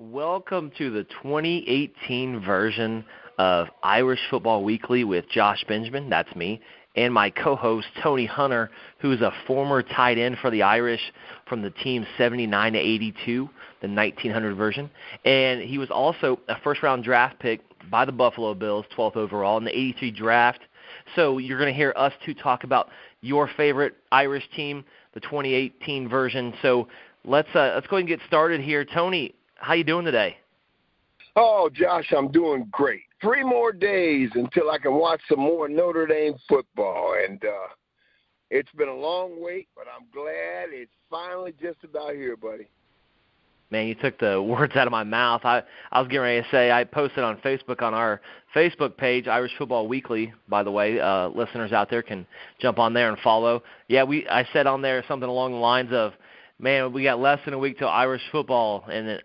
Welcome to the 2018 version of Irish Football Weekly with Josh Benjamin, that's me, and my co-host Tony Hunter, who's a former tight end for the Irish from the team 79 to 82, the 1900 version. And he was also a first-round draft pick by the Buffalo Bills, 12th overall, in the 83 draft. So you're going to hear us two talk about your favorite Irish team, the 2018 version. So let's go ahead and get started here. Tony, how you doing today? Oh, Josh, I'm doing great. 3 more days until I can watch some more Notre Dame football. And it's been a long wait, but I'm glad it's finally just about here, buddy. Man, you took the words out of my mouth. I was getting ready to say I posted on Facebook on our Facebook page, Irish Football Weekly, by the way. Listeners out there can jump on there and follow. Yeah, I said on there something along the lines of, man, we got less than a week till Irish football, and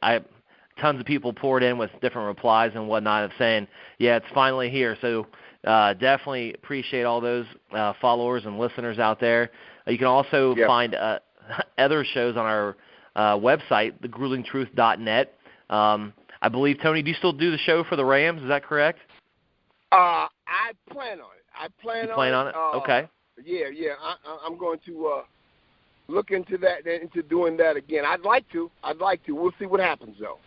tons of people poured in with different replies and whatnot of saying, yeah, it's finally here. So definitely appreciate all those followers and listeners out there. You can also find other shows on our website, thegruelingtruth.net. I believe, Tony, do you still do the show for the Rams? Is that correct? I plan on it. You plan on it? Okay. Yeah. I'm going to look into that, into doing that again. I'd like to. We'll see what happens, though.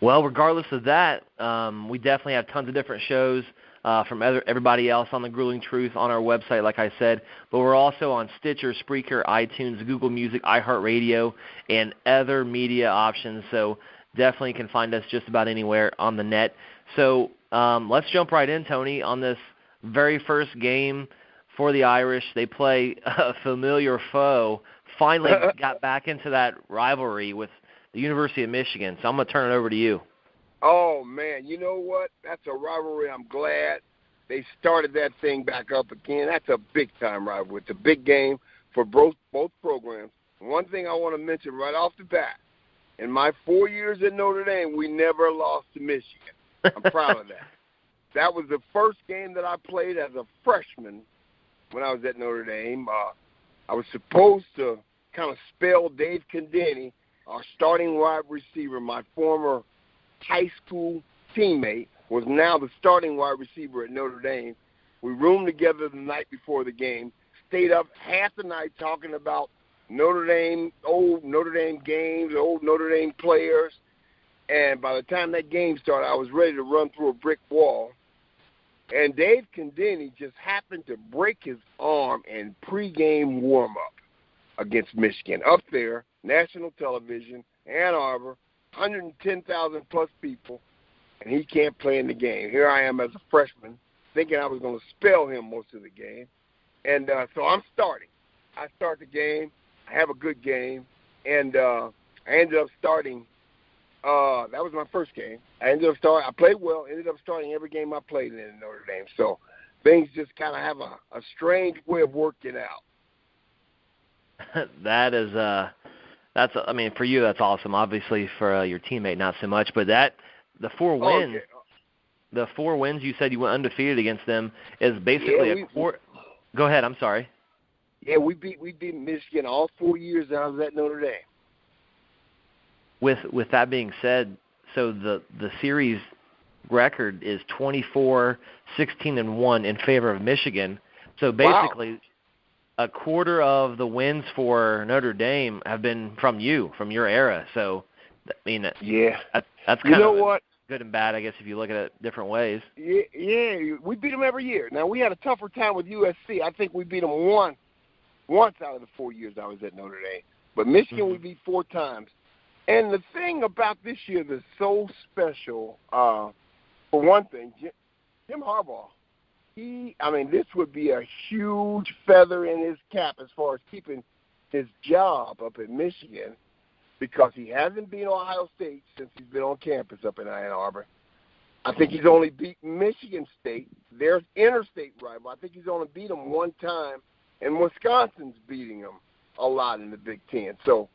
Well, regardless of that, we definitely have tons of different shows from everybody else on The Grueling Truth on our website, like I said. But we're also on Stitcher, Spreaker, iTunes, Google Music, iHeartRadio, and other media options. So definitely can find us just about anywhere on the net. So let's jump right in, Tony, on this very first game for the Irish. They play a familiar foe, finally got back into that rivalry with the University of Michigan. So I'm going to turn it over to you. Oh, man, you know what? That's a rivalry. I'm glad they started that thing back up again. That's a big-time rivalry. It's a big game for both programs. One thing I want to mention right off the bat, in my 4 years at Notre Dame, we never lost to Michigan. I'm proud of that. That was the first game that I played as a freshman when I was at Notre Dame. I was supposed to kind of spell Dave Condeni, our starting wide receiver, my former high school teammate, was now the starting wide receiver at Notre Dame. We roomed together the night before the game, stayed up half the night talking about Notre Dame, old Notre Dame games, old Notre Dame players. And by the time that game started, I was ready to run through a brick wall. And Dave Condeni just happened to break his arm in pregame warm-up against Michigan. Up there, national television, Ann Arbor, 110,000-plus people, and he can't play in the game. Here I am as a freshman thinking I was going to spell him most of the game. And so I'm starting. I start the game. I have a good game. And I ended up starting. That was my first game. I played well, ended up starting every game I played in Notre Dame. So things just kind of have a strange way of working out. That is, I mean, for you, that's awesome. Obviously, for your teammate, not so much. But the 4 wins, the 4 wins you said you went undefeated against them is basically Go ahead. I'm sorry. Yeah, we beat Michigan all 4 years I was at Notre Dame. With that being said, so the series record is 24-16-1 in favor of Michigan. So basically, a quarter of the wins for Notre Dame have been from your era. So, I mean, that's kind of what? Good and bad, I guess, if you look at it different ways. Yeah, we beat them every year. Now, we had a tougher time with USC. I think we beat them once out of the 4 years I was at Notre Dame. But Michigan we beat 4 times. And the thing about this year that's so special, for one thing, Jim Harbaugh, this would be a huge feather in his cap as far as keeping his job up at Michigan, because he hasn't beaten Ohio State since he's been on campus up in Ann Arbor. I think he's only beaten Michigan State, their interstate rival. I think he's only beat them 1 time, and Wisconsin's beating them a lot in the Big Ten. So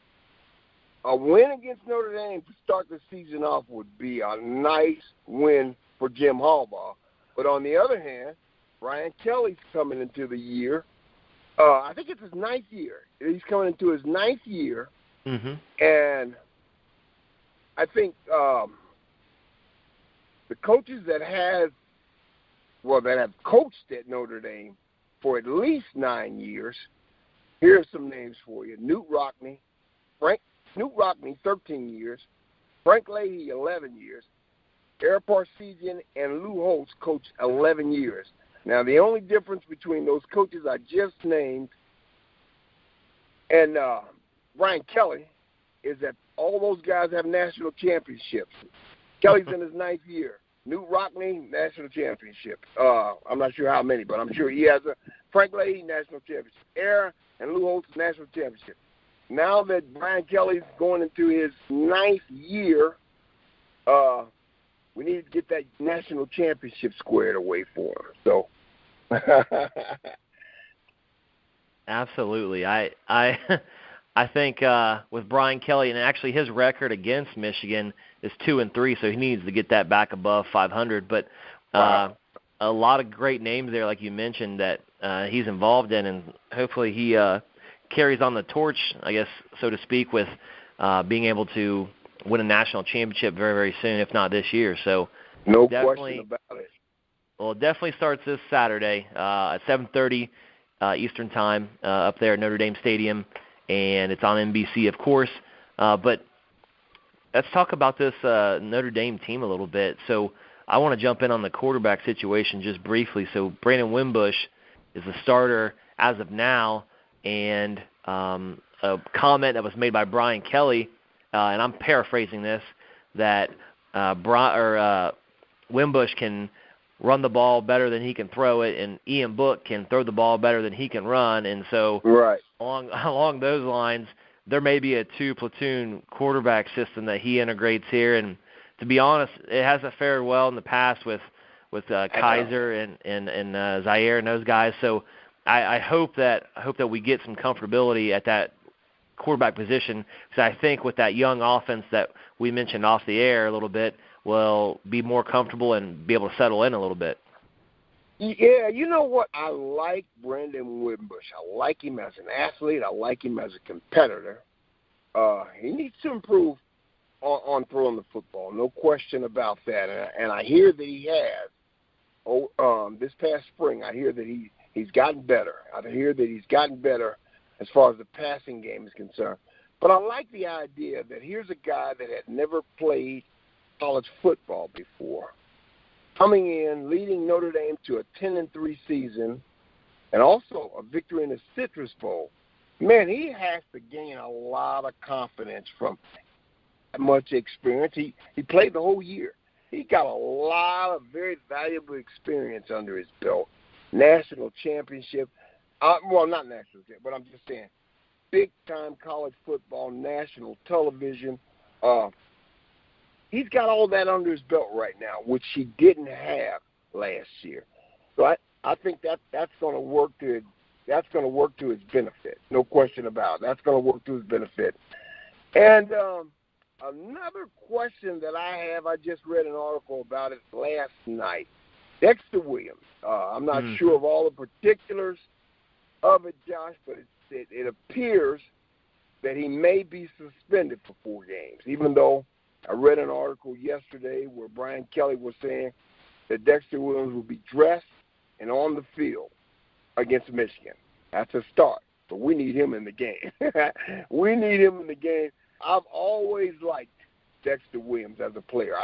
a win against Notre Dame to start the season off would be a nice win for Jim Harbaugh. But on the other hand, Brian Kelly's coming into the year. I think it's his 9th year. He's coming into his 9th year. And I think the coaches that have coached at Notre Dame for at least 9 years, here are some names for you. Knute Rockne, 13 years. Frank Leahy, 11 years. Eric Parsegian and Lou Holtz coached 11 years. Now, the only difference between those coaches I just named and Brian Kelly is that all those guys have national championships. Kelly's in his 9th year. Knute Rockne, national championship. I'm not sure how many, but I'm sure he has a. Frank Leahy, national championship. Aaron and Lou Holtz, national championship. Now that Brian Kelly's going into his 9th year, we need to get that national championship squared away for him. So, absolutely. I think with Brian Kelly, and actually his record against Michigan is 2-3, so he needs to get that back above 500. But a lot of great names there, like you mentioned, that he's involved in, and hopefully he carries on the torch, I guess, so to speak, with being able to win a national championship very, very soon, if not this year. So no question about it. Well, it definitely starts this Saturday at 7:30 Eastern Time up there at Notre Dame Stadium, and it's on NBC, of course. But let's talk about this Notre Dame team a little bit. So I want to jump in on the quarterback situation just briefly. So Brandon Wimbush is the starter as of now, and a comment that was made by Brian Kelly, and I'm paraphrasing this, that Wimbush can run the ball better than he can throw it, and Ian Book can throw the ball better than he can run. And so along those lines, there may be a 2-platoon quarterback system that he integrates here. And to be honest, it hasn't fared well in the past with Kaiser and Zaire and those guys. So I hope that we get some comfortability at that quarterback position, because I think with that young offense that we mentioned off the air a little bit, will be more comfortable and be able to settle in a little bit. Yeah, you know what? I like Brandon Wimbush. I like him as an athlete. I like him as a competitor. He needs to improve on throwing the football, no question about that. And I hear that he has. This past spring, I hear that he's gotten better. I hear that he's gotten better as far as the passing game is concerned. But I like the idea that here's a guy that had never played college football before, coming in, leading Notre Dame to a 10-3 season, and also a victory in the Citrus Bowl. Man, he has to gain a lot of confidence from that much experience. He played the whole year. He got a lot of very valuable experience under his belt. National championship. Well, not national championship, but I'm just saying big-time college football, national television. He's got all that under his belt right now, which he didn't have last year. So I think that's going to work to his benefit. No question about it. That's going to work to his benefit. And another question that I have, I just read an article about it last night. Dexter Williams. I'm not sure of all the particulars of it, Josh, but it appears that he may be suspended for 4 games, even though I read an article yesterday where Brian Kelly was saying that Dexter Williams will be dressed and on the field against Michigan. That's a start, but we need him in the game. We need him in the game. I've always liked Dexter Williams as a player.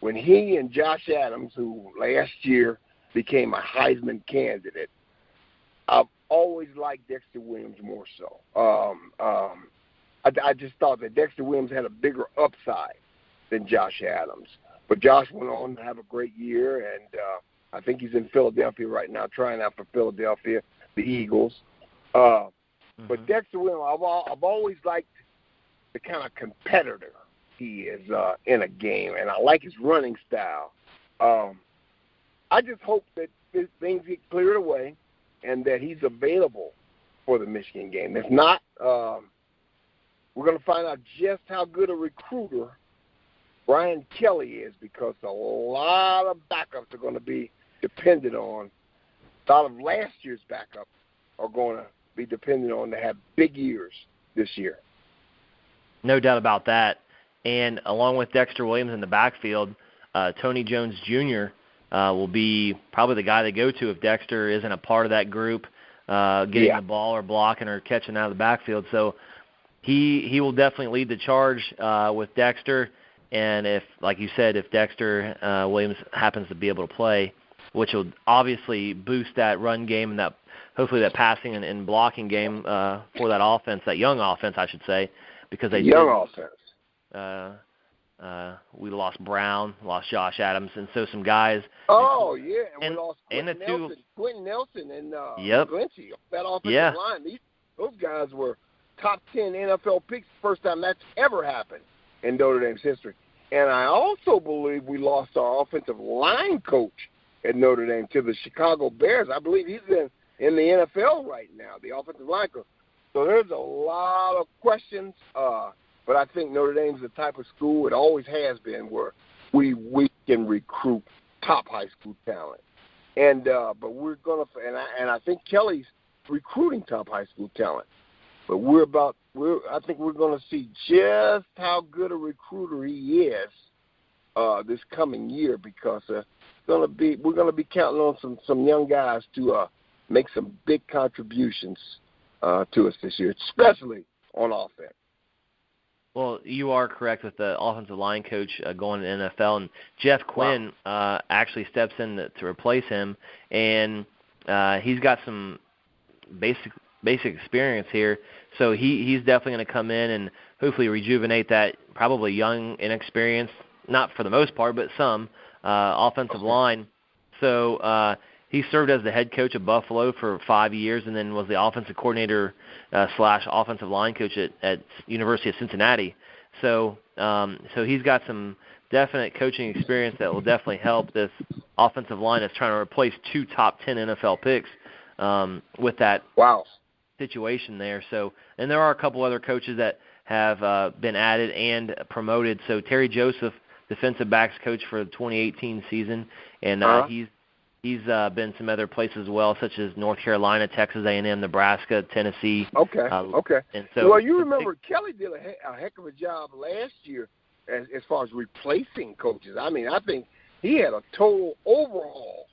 When he and Josh Adams, who last year became a Heisman candidate, I've always liked Dexter Williams more so. I just thought that Dexter Williams had a bigger upside than Josh Adams. But Josh went on to have a great year, and I think he's in Philadelphia right now, trying out for Philadelphia, the Eagles. But Dexter Williams, I've always liked the kind of competitor he is in a game, and I like his running style. I just hope that things get cleared away and that he's available for the Michigan game. If not, we're going to find out just how good a recruiter Brian Kelly is, because a lot of backups are going to be dependent on. A lot of last year's backups are going to be dependent on to have big years this year. No doubt about that. And along with Dexter Williams in the backfield, Tony Jones Jr. Will be probably the guy to go to if Dexter isn't a part of that group, getting the ball or blocking or catching out of the backfield. So he will definitely lead the charge with Dexter. And if, like you said, if Dexter Williams happens to be able to play, which will obviously boost that run game and that hopefully that passing and blocking game for that offense, that young offense, I should say, because they offense. We lost Brown, lost Josh Adams, and so some guys. Oh, yeah, and we lost Quentin Nelson and Glency. That offensive line, those guys were top 10 NFL picks the first time that's ever happened in Notre Dame's history. And I also believe we lost our offensive line coach at Notre Dame to the Chicago Bears. I believe he's in the NFL right now, the offensive line coach. So there's a lot of questions, but I think Notre Dame's the type of school, it always has been, where we can recruit top high school talent. And but we're going to, and I think Kelly's recruiting top high school talent. But I think we're going to see just how good a recruiter he is this coming year, because we're going to be counting on some young guys to make some big contributions to us this year, especially on offense. Well, you are correct with the offensive line coach going to the NFL, and Jeff Quinn actually steps in to replace him, and he's got some basic experience here, so he's definitely going to come in and hopefully rejuvenate that probably young, inexperienced, not for the most part, but some offensive line. So he served as the head coach of Buffalo for 5 years, and then was the offensive coordinator / offensive line coach at University of Cincinnati. So he's got some definite coaching experience that will definitely help this offensive line that's trying to replace 2 top 10 NFL picks with that situation there. So, and there are a couple other coaches that have been added and promoted. So Terry Joseph, defensive backs coach for the 2018 season, and he's been some other places as well, such as North Carolina, Texas A&M, Nebraska, Tennessee. Okay. And so, well, you remember Kelly did a heck of a job last year as far as replacing coaches. I mean, I think he had a total overhaul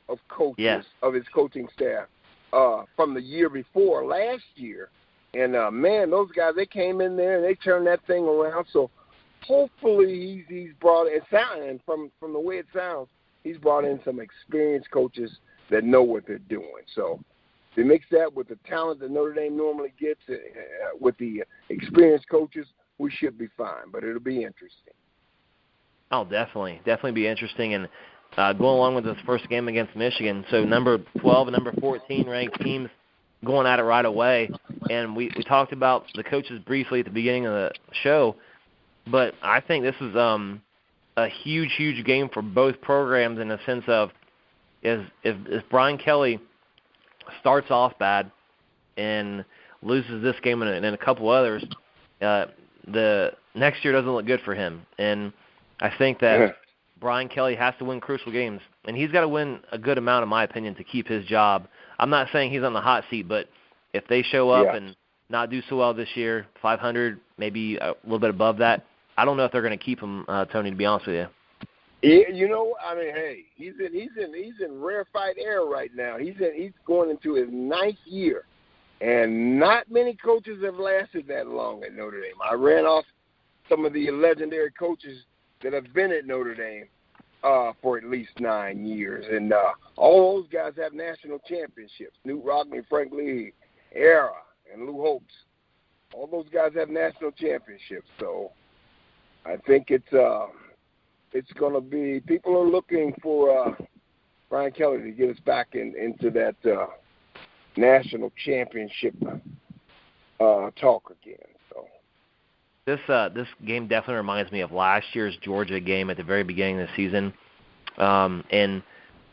of coaches, of his coaching staff from the year before last year. And, man, those guys, they came in there and they turned that thing around. So hopefully he's brought in, and from the way it sounds, he's brought in some experienced coaches that know what they're doing. So they mix that with the talent that Notre Dame normally gets with the experienced coaches, we should be fine. But it'll be interesting. Oh, definitely be interesting. And going along with this first game against Michigan, so number 12 and number 14 ranked teams going at it right away. And we talked about the coaches briefly at the beginning of the show, but I think this is a huge game for both programs in the sense of if Brian Kelly starts off bad and loses this game and a couple others, the next year doesn't look good for him. And I think that Brian Kelly has to win crucial games, and he's got to win a good amount, in my opinion, to keep his job. I'm not saying he's on the hot seat, but if they show up and not do so well this year, 500, maybe a little bit above that, I don't know if they're going to keep him, Tony, to be honest with you. Yeah, you know, I mean, hey, he's in rarefied air right now. He's going into his 9th year, and not many coaches have lasted that long at Notre Dame. I ran off some of the legendary coaches that have been at Notre Dame for at least 9 years, and all those guys have national championships. Newt Rockman, Frank Lee, Era, and Lou Holtz. All those guys have national championships, so I think it's going to be – people are looking for Brian Kelly to get us back into that national championship talk again. So this game definitely reminds me of last year's Georgia game at the very beginning of the season, and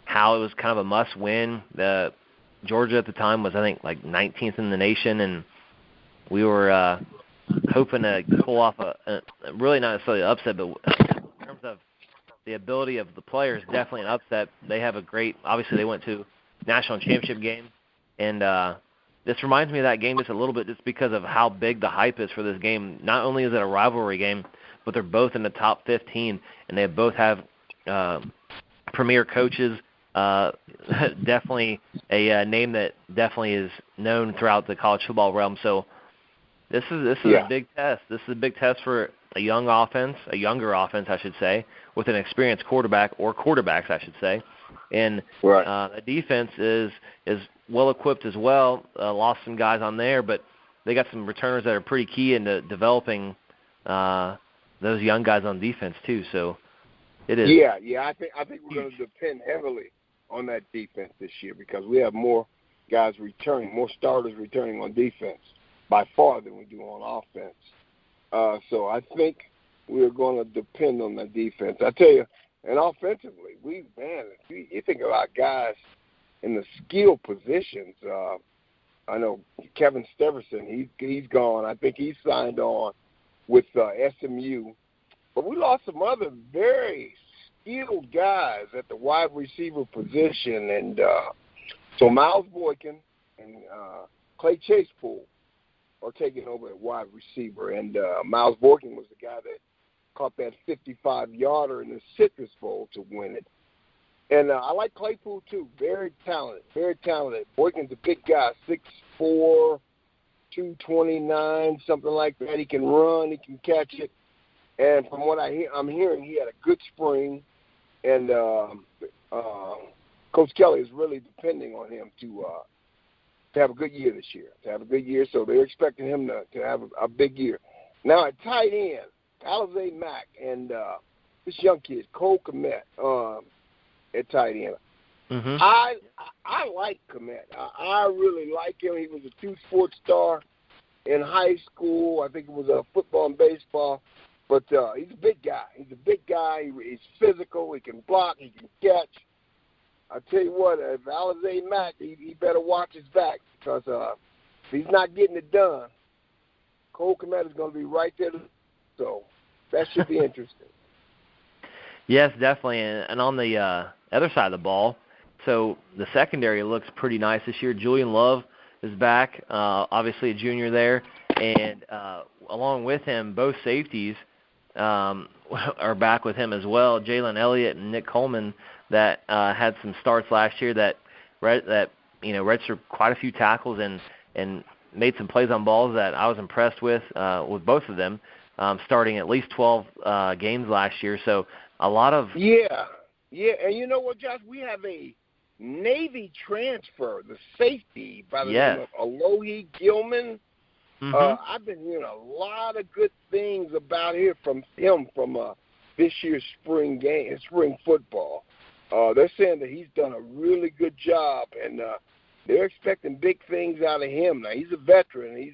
how it was kind of a must-win. Georgia at the time was, I think, like 19th in the nation, and we were hoping to pull off a really not necessarily an upset, but in terms of the ability of the players, definitely an upset. They have a great – obviously they went to national championship game, and this reminds me of that game just a little bit just because of how big the hype is for this game. Not only is it a rivalry game, but they're both in the top 15, and they both have premier coaches. Definitely a name that definitely is known throughout the college football realm. So this is a big test. This is a big test for a younger offense, I should say, with an experienced quarterback, or quarterbacks, I should say. And the defense is well equipped as well. Lost some guys on there, but they got some returners that are pretty key into developing those young guys on defense too. So it is. Yeah. I think we're going to depend heavily on that defense this year, because we have more guys returning, more starters returning on defense by far than we do on offense. So I think we're going to depend on the defense. I tell you, and offensively, you think about guys in the skill positions. I know Kevin Steverson, he's gone. I think he signed on with SMU. But we lost some other very skilled guys at the wide receiver position. And so Miles Boykin and Clay Chasepool are taking over at wide receiver. And Miles Boykin was the guy that caught that 55-yarder in the Citrus Bowl to win it. And I like Claypool, too. Very talented, very talented. Boykin's a big guy, 6'4", 229, something like that. He can run, he can catch it. And from what I'm hearing, he had a good spring. And Coach Kelly is really depending on him to have a good year this year, So they're expecting him to have a big year. Now at tight end, Alizé Mack and this young kid, Cole Kmet, at tight end. Mm-hmm. I like Kmet. I really like him. He was a 2-sport star in high school. I think it was football and baseball. But he's a big guy. He's physical. He can block. He can catch. I tell you what, if Alizé Mack, he better watch his back, because if he's not getting it done, Cole Kmet is going to be right there. So that should be interesting. Yes, definitely. And on the other side of the ball, so the secondary looks pretty nice this year. Julian Love is back, obviously a junior there. And along with him, both safeties are back with him as well. Jalen Elliott and Nick Coleman, that had some starts last year that registered quite a few tackles and made some plays on balls that I was impressed with both of them, starting at least 12 games last year. So a lot of yeah. And you know what, Josh? We have a Navy transfer, the safety by the name of Alohi Gilman. Mm-hmm. I've been hearing a lot of good things about him from this year's spring football. They're saying that he's done a really good job, and they're expecting big things out of him. Now, he's a veteran. He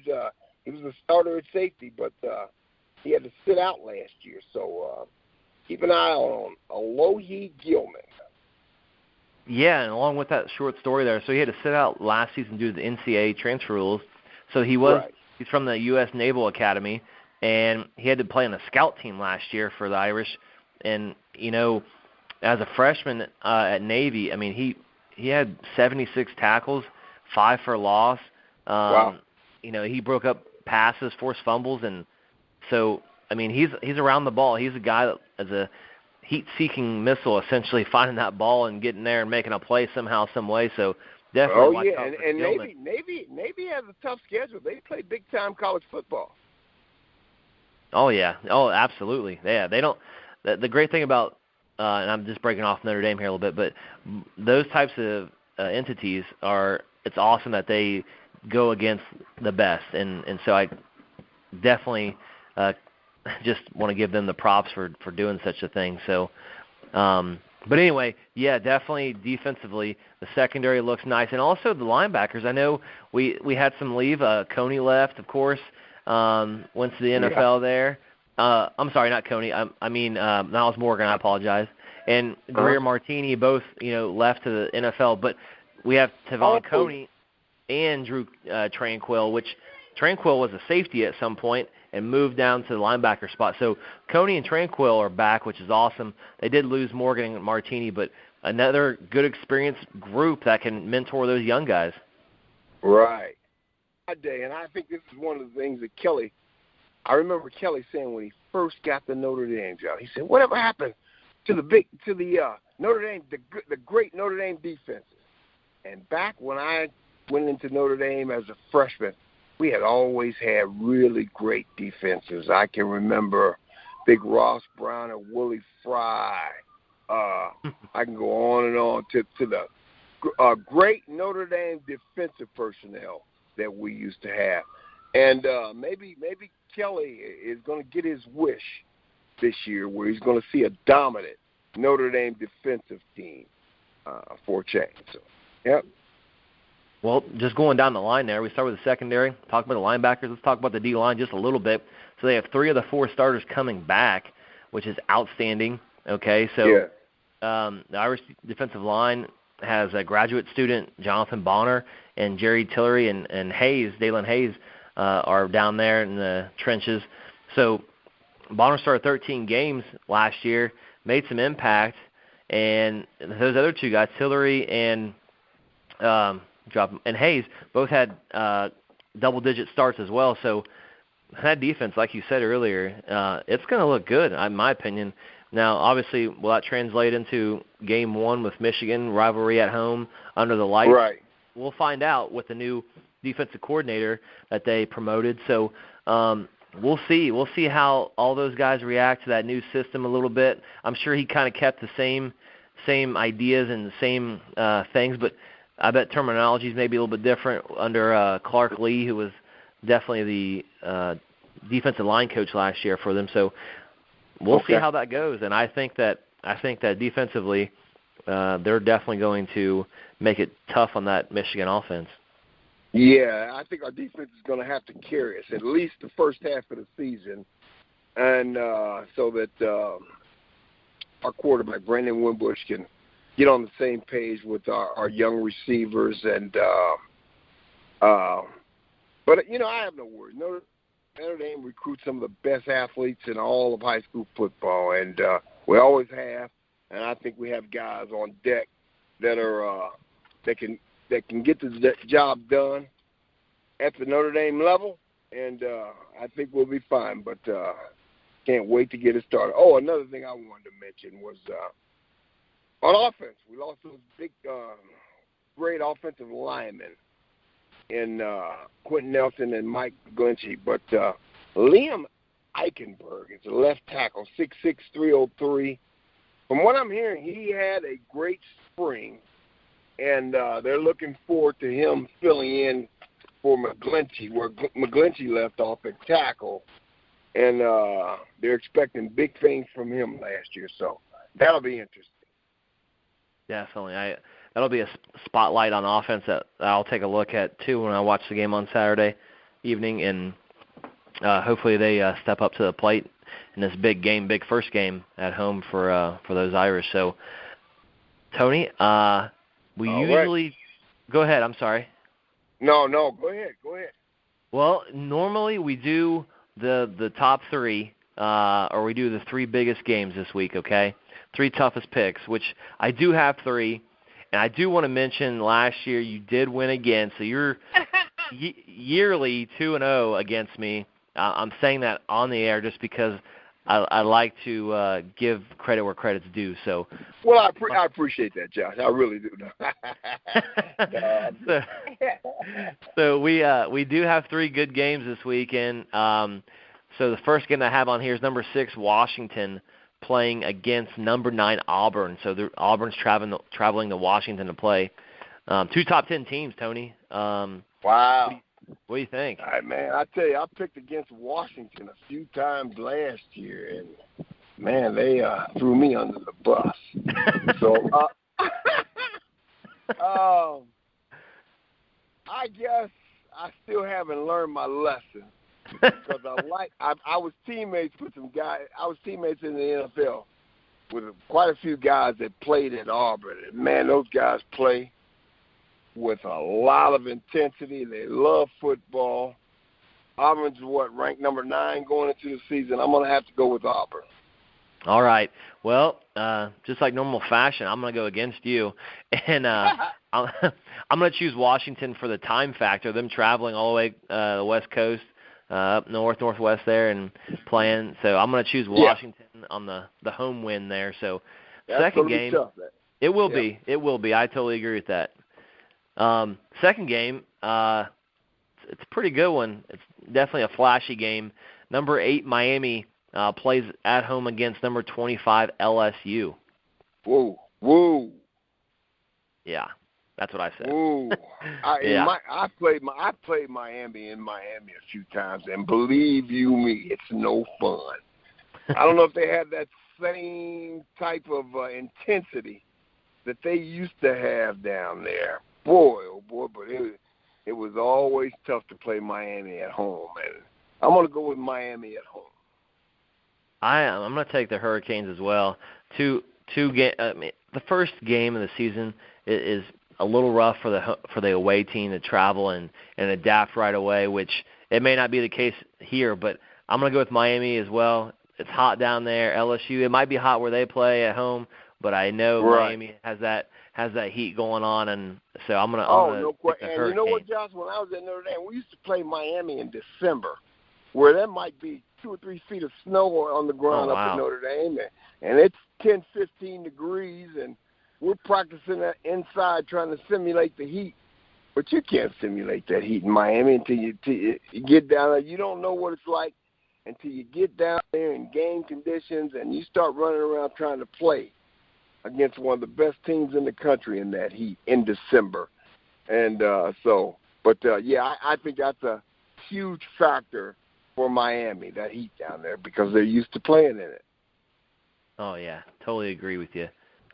was a starter at safety, but he had to sit out last year. So keep an eye on Alohi Gilman. Yeah, and along with that short story there, so he had to sit out last season due to the NCAA transfer rules. So he's from the U.S. Naval Academy, and he had to play on the scout team last year for the Irish. And, as a freshman at Navy, I mean, he had 76 tackles, 5 for loss. Wow. He broke up passes, forced fumbles, and so, I mean, he's around the ball. He's a guy that is a heat-seeking missile, essentially finding that ball and getting there and making a play somehow, some way. So definitely watch out for Gilman. Navy has a tough schedule. They play big-time college football. Oh, yeah. Oh, absolutely. Yeah, they don't – the great thing about and I'm just breaking off Notre Dame here a little bit, but those types of entities it's awesome that they go against the best. And so I definitely just want to give them the props for doing such a thing. So, but anyway, yeah, definitely defensively, the secondary looks nice. And also the linebackers. I know we had some leave. Coney left, of course, went to the NFL there. I'm sorry, not Coney. I mean Niles Morgan. I apologize. And Greer Martini both, left to the NFL. But we have Tavon Coney and Drew Tranquill, which Tranquill was a safety at some point and moved down to the linebacker spot. So Coney and Tranquill are back, which is awesome. They did lose Morgan and Martini, but another good experienced group that can mentor those young guys. Right. And I think this is one of the things that Kelly I remember Kelly saying when he first got the Notre Dame job, he said, "Whatever happened to the Notre Dame, the great Notre Dame defenses?" And back when I went into Notre Dame as a freshman, we had always had really great defenses. I can remember Big Ross Brown and Willie Fry. I can go on and on to the great Notre Dame defensive personnel that we used to have. And maybe Kelly is going to get his wish this year where he's going to see a dominant Notre Dame defensive team for a change. So, yep. Well, just going down the line there, we start with the secondary, talk about the linebackers. Let's talk about the D-line just a little bit. So they have 3 of the 4 starters coming back, which is outstanding. Okay, so the Irish defensive line has a graduate student, Jonathan Bonner, and Jerry Tillery and Hayes, Dalen Hayes, are down there in the trenches. So Bonner started 13 games last year, made some impact, and those other 2 guys, Tillery and Hayes, both had double-digit starts as well. So that defense, like you said earlier, it's going to look good, in my opinion. Now, obviously, will that translate into Game 1 with Michigan, rivalry at home, under the lights? Right. We'll find out with the new defensive coordinator that they promoted. So we'll see. We'll see how all those guys react to that new system a little bit. I'm sure he kind of kept the same ideas and the same things, but I bet terminology is maybe a little bit different under Clark Lee, who was definitely the defensive line coach last year for them. So we'll see how that goes. And I think that defensively, they're definitely going to make it tough on that Michigan offense. Yeah, I think our defense is going to have to carry us at least the first half of the season, and so that our quarterback Brandon Wimbush can get on the same page with our young receivers. And but you know, I have no worries. Notre Dame recruits some of the best athletes in all of high school football, and we always have. And I think we have guys on deck that are that can get the job done at the Notre Dame level, and I think we'll be fine. But can't wait to get it started. Oh, another thing I wanted to mention was on offense. We lost those big, great offensive linemen in Quentin Nelson and Mike Glinchey. But Liam Eichenberg is a left tackle, 6'6", 303. From what I'm hearing, he had a great spring, and they're looking forward to him filling in for McGlinchey, where McGlinchey left off at tackle. And they're expecting big things from him last year, so that'll be interesting. Definitely. That'll be a spotlight on offense that I'll take a look at, too, when I watch the game on Saturday evening, and hopefully they step up to the plate in this big game, big first game at home for those Irish. So, Tony, we usually – go ahead. I'm sorry. No, go ahead. Well, normally we do the top 3, or we do the 3 biggest games this week, okay? 3 toughest picks, which I do have 3. And I do want to mention last year you did win again, so you're yearly 2-0 against me. I'm saying that on the air just because I like to give credit where credit's due. So, well, I appreciate that, Josh. I really do. So we do have 3 good games this weekend. So the first game I have on here is number 6 Washington playing against number 9 Auburn. So Auburn's traveling to Washington to play. 2 top 10 teams, Tony. Wow. What do you think? All right, man, I tell you, I picked against Washington a few times last year, and, man, they threw me under the bus. So, I guess I still haven't learned my lesson because I was teammates with some guys. I was teammates in the NFL with quite a few guys that played at Auburn, and, man, those guys play with a lot of intensity. They love football. Auburn's ranked number 9 going into the season. I'm going to have to go with Auburn. All right. Well, just like normal fashion, I'm going to go against you. And I'm going to choose Washington for the time factor, them traveling all the way the West Coast up north, northwest there and playing. So I'm going to choose Washington on the home win there. So That's second game, tough, it will be. It will be. I totally agree with that. Second game, it's a pretty good one. It's definitely a flashy game. Number 8 Miami plays at home against number 25 LSU. Whoa. Yeah, that's what I said. Whoa. I played Miami in Miami a few times, and believe you me, it's no fun. I don't know if they had that same type of intensity that they used to have down there. Boy, oh boy, but it was always tough to play Miami at home, and I'm going to go with Miami at home. I'm going to take the Hurricanes as well. The first game of the season is a little rough for the away team to travel and adapt right away, which it may not be the case here, but I'm going to go with Miami as well. It's hot down there. LSU, it might be hot where they play at home, but I know Miami has that heat going on, and so I'm going to no question. And you know what, Josh? When I was at Notre Dame, we used to play Miami in December, where there might be 2 or 3 feet of snow on the ground up at Notre Dame, and it's 10, 15 degrees, and we're practicing that inside trying to simulate the heat. But you can't simulate that heat in Miami until you get down there. You don't know what it's like until you get down there in game conditions and you start running around trying to play against one of the best teams in the country in that heat in December. And I think that's a huge factor for Miami, that heat down there, because they're used to playing in it. Oh, yeah, totally agree with you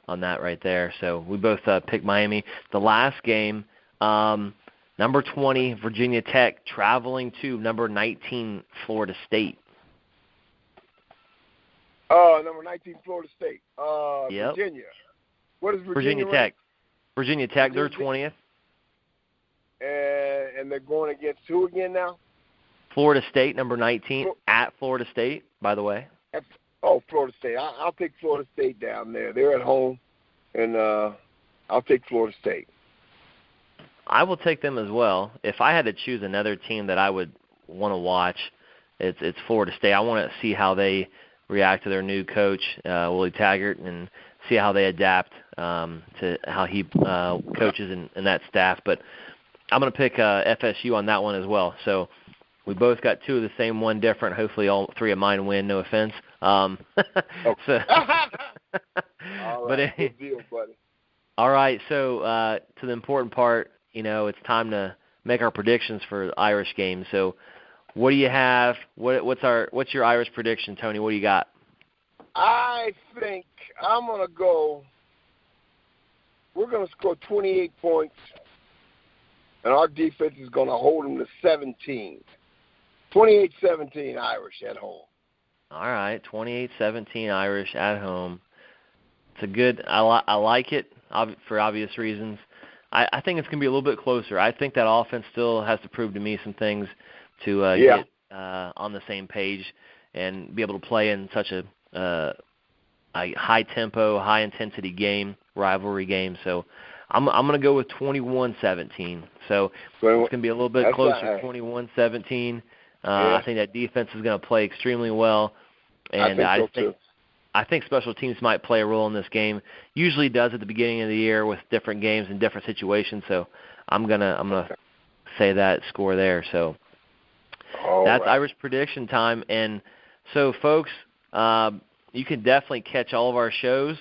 on that right there. So we both picked Miami. The last game, number 20, Virginia Tech, traveling to number 19, Florida State. Number 19, Florida State. Virginia. What is Virginia Tech? Virginia Tech, they're 20th. And they're going against who again now? Florida State, number 19, at Florida State, by the way. Florida State. I'll take Florida State down there. They're at home, and I'll take Florida State. I will take them as well. If I had to choose another team that I would want to watch, it's Florida State. I want to see how they react to their new coach, Willie Taggart, and see how they adapt to how he coaches and that staff. But I'm going to pick FSU on that one as well. So we both got 2 of the same, 1 different. Hopefully all 3 of mine win, no offense. All right, good deal, buddy. All right, so to the important part, it's time to make our predictions for the Irish game. So what do you have? What's your Irish prediction, Tony? What do you got? I think I'm going to go – we're going to score 28 points, and our defense is going to hold them to 17. 28-17 Irish at home. All right, 28-17 Irish at home. It's a good – I like it for obvious reasons. I think it's going to be a little bit closer. I think that offense still has to prove to me some things to get on the same page and be able to play in such a high-tempo, high-intensity game, rivalry game. So I'm going to go with 21-17. So it's going to be a little bit closer, 21-17. I think that defense is going to play extremely well. And I think special teams might play a role in this game. Usually does at the beginning of the year with different games and different situations. So I'm gonna say that score there. So that's Irish prediction time. And so, folks, you can definitely catch all of our shows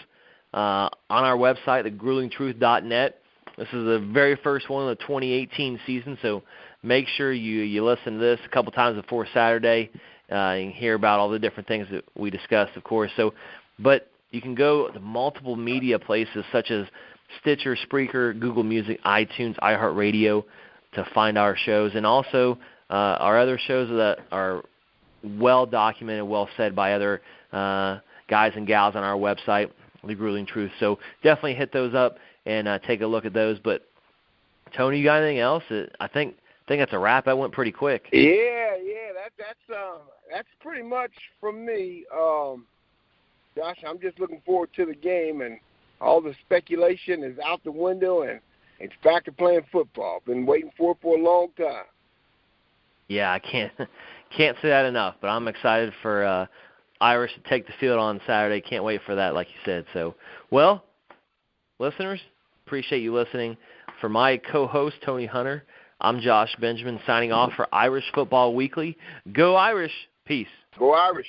on our website, thegruelingtruth.net. This is the very first one of the 2018 season. So make sure you listen to this a couple times before Saturday. You can hear about all the different things that we discussed, of course. But you can go to multiple media places such as Stitcher, Spreaker, Google Music, iTunes, iHeartRadio to find our shows. And also our other shows that are well documented, well said by other guys and gals on our website, The Grueling Truth. So definitely hit those up and take a look at those. But, Tony, you got anything else? I think that's a wrap. That went pretty quick. Yeah. That's pretty much from me. Josh, I'm just looking forward to the game, and all the speculation is out the window, and it's back to playing football. Been waiting for it for a long time. Yeah, I Can't say that enough, but I'm excited for Irish to take the field on Saturday. Can't wait for that, like you said. So, well, listeners, appreciate you listening. For my co-host, Tony Hunter, I'm Josh Benjamin signing off for Irish Football Weekly. Go Irish. Peace. Go Irish.